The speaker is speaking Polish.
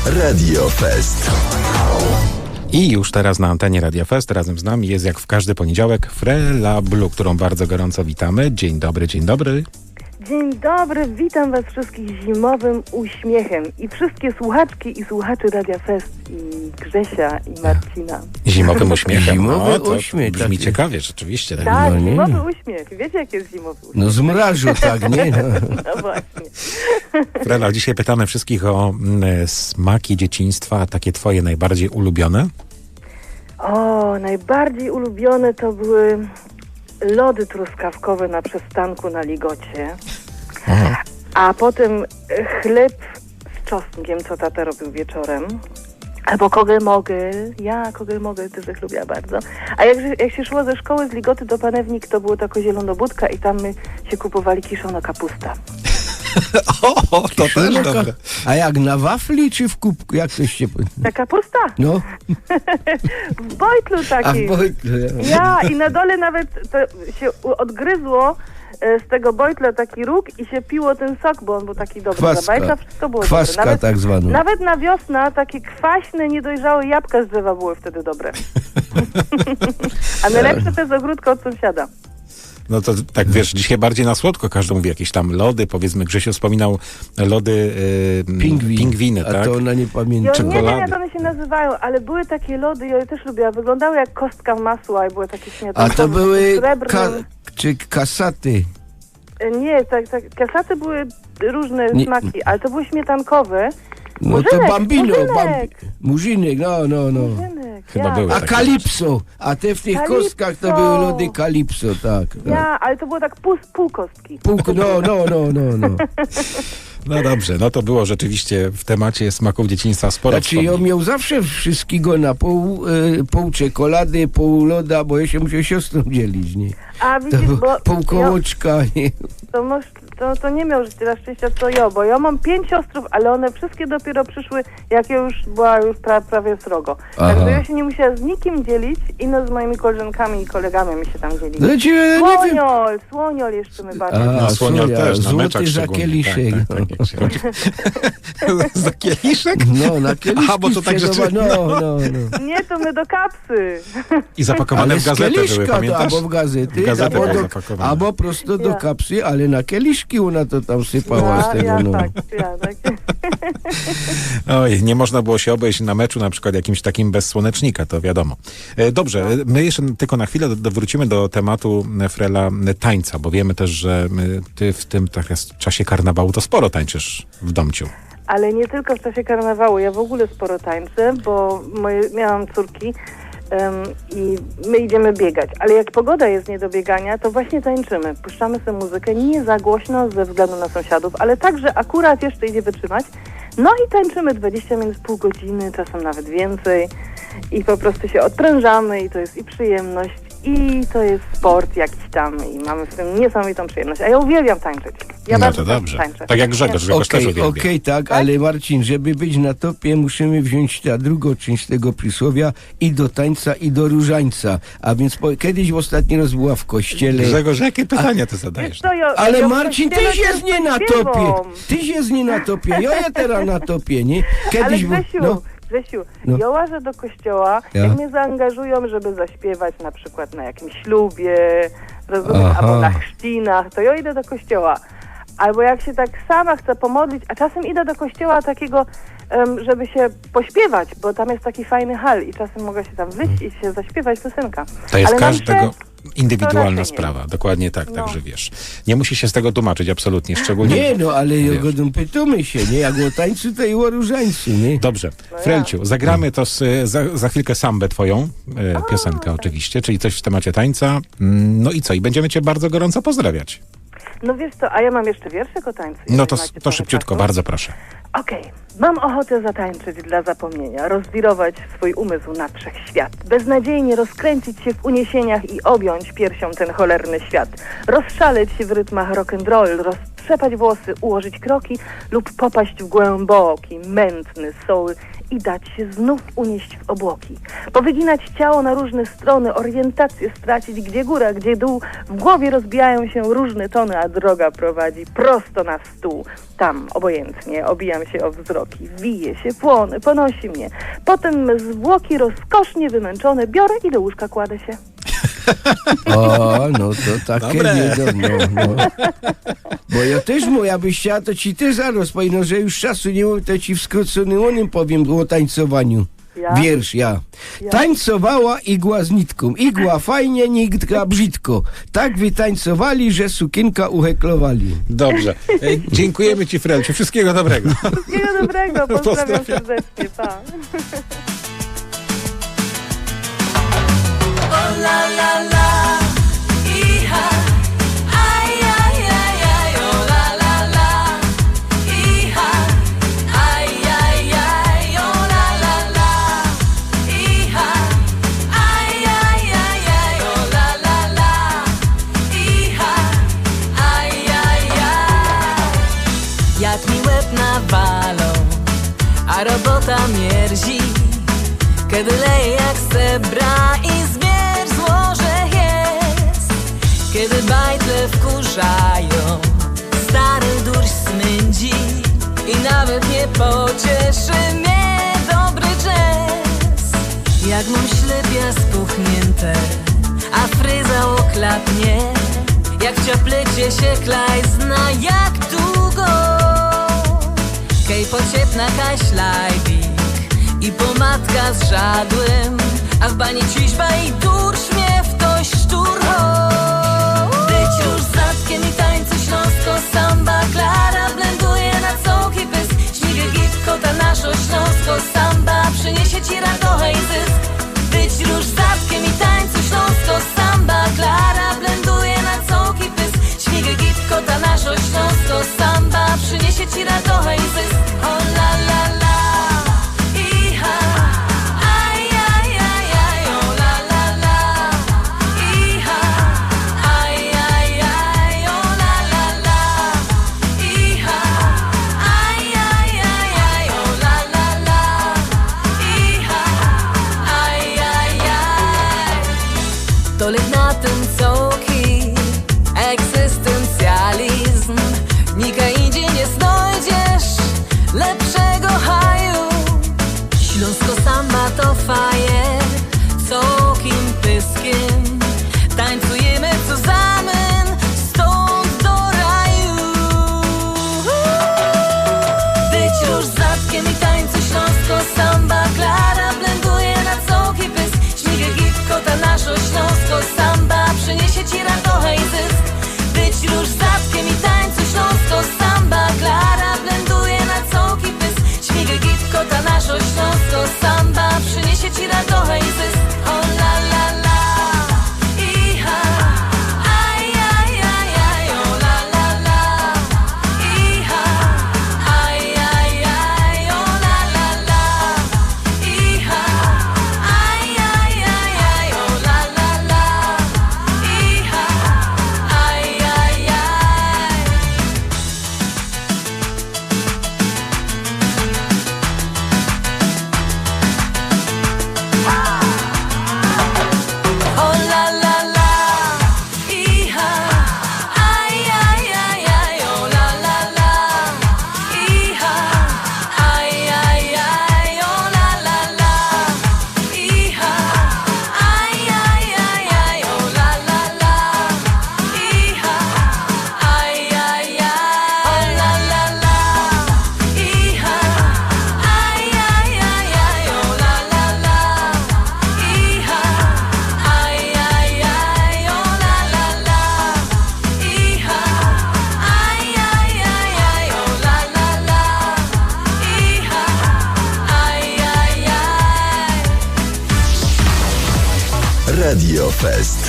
Radio Fest. I już teraz na antenie Radio Fest razem z nami jest jak w każdy poniedziałek Frela Blue, którą bardzo gorąco witamy. Dzień dobry, dzień dobry. Dzień dobry, witam was wszystkich zimowym uśmiechem i wszystkie słuchaczki i słuchaczy Radia Fest i Grzesia i Marcina. Zimowym uśmiechem. Zimowy to uśmiech. Brzmi ciekawie, rzeczywiście. Tak, No nie. zimowy uśmiech. Wiecie, jak jest zimowy uśmiech? No z mrażu, tak, nie? No właśnie. Frela, dzisiaj pytamy wszystkich o smaki dzieciństwa, takie twoje najbardziej ulubione. O, najbardziej ulubione to były lody truskawkowe na przystanku na Ligocie. A potem chleb z czosnkiem, co tata robił wieczorem. Albo kogel-mogel. Ja kogel-mogel też ich lubię bardzo. A jak się szło ze szkoły z Ligoty do Panewnik, to było taka zielonobudka i tam my się kupowali kiszono kapusta. O, to też dobre. A jak na wafli czy w kubku? Jak to się... Ta kapusta? No, W bojtlu a takim. Ja, i na dole nawet to się odgryzło z tego bojtla taki róg i się piło ten sok, bo on był taki dobry. Kwaska. Zabajka, wszystko było Kwaska dobre. tak zwaną. Nawet na wiosnę takie kwaśne, niedojrzałe jabłka z drzewa były wtedy dobre. A najlepsze to z ogródka od sąsiada. No to tak wiesz, dzisiaj bardziej na słodko każdy mówi jakieś tam lody, powiedzmy Grzesiu wspominał lody pingwiny, A tak? to ona nie pamięta. Ja nie wiem, jak Czekolady. one się nazywają, ale były takie lody, ja je też lubiłam. Wyglądały jak kostka masła i były takie A śmietankowe. to były srebrnym. czy kasaty? Nie, tak, kasaty były różne Nie. smaki, ale to były śmietankowe. No to Murzynek, bambino. murzynek. Murzynek, no. Murzynek, Chyba ja. były. A Tak, kalipso. A te w tych Kalipso. kostkach to były lody kalipso, tak. Ja, ale to było tak pół kostki. No. No dobrze, no to było rzeczywiście w temacie smaków dzieciństwa sporo Znaczy ja wspomnień. miał zawsze wszystkiego na pół czekolady, pół loda, bo ja się musiał siostrą dzielić, nie? A To widzisz, bo pół kołoczka, nie? to nie miał tyle szczęścia co ja, bo ja mam 5 siostrów, ale one wszystkie dopiero przyszły, jak ja już była prawie srogo. Aha. Także ja się nie musiała z nikim dzielić, ino z moimi koleżankami i kolegami mi się tam dzielili. No ci, nie wiem. Słoniol jeszcze my bardzo. A, No słoniol Sonia, też, na złoty meczach za szczególnie. kieliszek. Tak, jak się chodzi. Za kieliszek? No, na kieliszki Aha, bo to tak sprzedawa- rzeczywiście- No. Nie, to my do kapsy. I zapakowane w z gazetę były, kieliszka to, pamiętasz? albo w gazety, W gazetę albo, były zapakowane. albo prosto do Ja. kapsy, ale na kieliszki ona to tam sypała z tego, ja no. tak. Oj, nie można było się obejść na meczu na przykład jakimś takim bez słonecznika, to wiadomo. Dobrze, my jeszcze tylko na chwilę wrócimy do tematu Frela tańca, bo wiemy też, że ty w tym czasie karnawału to sporo tańczysz w domciu. Ale nie tylko w czasie karnawału, ja w ogóle sporo tańczę, bo miałam córki i my idziemy biegać. Ale jak pogoda jest nie do biegania, to właśnie tańczymy. Puszczamy sobie muzykę nie za głośno ze względu na sąsiadów, ale także akurat jeszcze idzie wytrzymać. No i tańczymy 20 minut, pół godziny, czasem nawet więcej. I po prostu się odprężamy i to jest i przyjemność, i to jest sport jakiś tam i mamy w tym niesamowitą przyjemność. A ja uwielbiam tańczyć. Ja No bardzo to dobrze. tańczę. Tak jak Grzegorz też uwielbia. Okej, tak, ale Marcin, żeby być na topie, musimy wziąć tę drugą część tego przysłowia i do tańca, i do różańca. A więc kiedyś w ostatni raz była w kościele. Grzegorz, jakie pytania ty zadajesz? Wiesz co, ja Ale w Marcin, kościele tyś jest często nie na śpiewam. topie. Tyś jest nie na topie. Ja teraz na topie, nie? Ale Kiedyś Grzesiu, No. ja łażę do kościoła, Ja. jak mnie zaangażują, żeby zaśpiewać na przykład na jakimś ślubie, rozumiesz, Aha. albo na chrzcinach, to ja idę do kościoła. Albo jak się tak sama chcę pomodlić, a czasem idę do kościoła takiego, żeby się pośpiewać, bo tam jest taki fajny hal i czasem mogę się tam wyjść i się zaśpiewać piosenka. To jest Ale na każdego mszę indywidualna raczej nie. sprawa. Dokładnie tak, No. także wiesz. Nie musi się z tego tłumaczyć absolutnie, szczególnie... Nie, no ale Wiesz. pytamy się, nie? Jak o tańcu, to i o różańcu, nie? Dobrze. No ja. Frelciu, zagramy to za chwilkę sambę twoją, piosenkę oczywiście, czyli coś w temacie tańca. No i co? I będziemy cię bardzo gorąco pozdrawiać. No wiesz co, a ja mam jeszcze wierszyk o tańcu. No to, jeżeli macie to trochę szybciutko, czasu. bardzo proszę. Okej, mam ochotę zatańczyć dla zapomnienia, rozwirować swój umysł na wszechświat, beznadziejnie rozkręcić się w uniesieniach i objąć piersią ten cholerny świat, rozszaleć się w rytmach rock'n'roll, strzepać włosy, ułożyć kroki lub popaść w głęboki, mętny soły i dać się znów unieść w obłoki. Powyginać ciało na różne strony, orientację stracić, gdzie góra, gdzie dół. W głowie rozbijają się różne tony, a droga prowadzi prosto na stół. Tam, obojętnie, obijam się o wzroki, wije się, płonę, ponosi mnie. Potem me zwłoki rozkosznie wymęczone biorę i do łóżka kładę się. O, no to takie Dobre. wiadomo. No. Bo ja też, jakbyś chciała, to ci też zaraz powiem, no, że już czasu nie mam, to ci w skróconym onym powiem o tańcowaniu. Ja? Wiersz, ja. Tańcowała igła z nitką. Igła fajnie, nitka brzydko. Tak wytańcowali, że sukienka uheklowali. Dobrze. Dziękujemy ci, Frelciu. Wszystkiego dobrego. Wszystkiego dobrego, pozdrawiam Pozdrawiam. serdecznie, pa. Oh la la la, iha, ay ay ay ay, oh la la la, iha, ay ay ay, oh la la la, iha, ay ay ay ay, oh la la la, iha, ay ay ay. Jak mi łeb nawalą, a robota mierzi, kiedy leje jak zebra i zmierzło, że jest. Kiedy bajtle wkurzają, stary durś smędzi i nawet nie pocieszy mnie dobry jazz. Jak mam ślepia spuchnięte, a fryza oklapnie, jak w cioplecie się klaj zna jak długo. Kej pociepna kaślajbi i pomadka z żadłem, a w bani ciźba i dursz mnie w to szturcho. Być już zatkiem i tańcu śląsko samba, Klara blenduje na cołki pysk. Śmigę gitko ta naszo śląsko samba, przyniesie ci radochę i zysk. Być już zatkiem i tańcu śląsko samba, Klara blenduje na cołki pysk. Śmigę gitko ta naszo śląsko samba, przyniesie ci radochę i zysk. O la la la. Tolik na tym cołki, egzystencjalizm. Nika indziej nie znajdziesz lepszego haju. Śląsko samba to fajer, cołkim pyskiem. Tańcujemy co zamen, stąd do raju. Być już zatkiem i tańcu śląsko samba, Klara blenduje na cołki pysk. Śmigę gitko ta naszo śląsko samba, przyniesie ci radochę i zysk. Być już zatkiem i tańcu śląsko samba, Klara blenduje na cołki pysk. Śmigę gitko ta naszo śląsko samba, przyniesie ci radochę i zysk. O la la la, iha, aj aj aj aj, o la la la, iha, aj aj aj, o la la la, iha, aj aj aj aj, o la la la, iha, aj aj aj. Oh la la la, iha, ay ay ay ay, oh la la la, iha, ay ay ay, oh la la la, iha, ay ay ay ay, oh la la la, iha, ay ay ay, oh la la la, iha, ay ay ay ay, oh la la la, iha, ay ay ay, oh la la la, iha, ay ay ay ay, oh la la la, iha, ay ay ay. Radio Fest.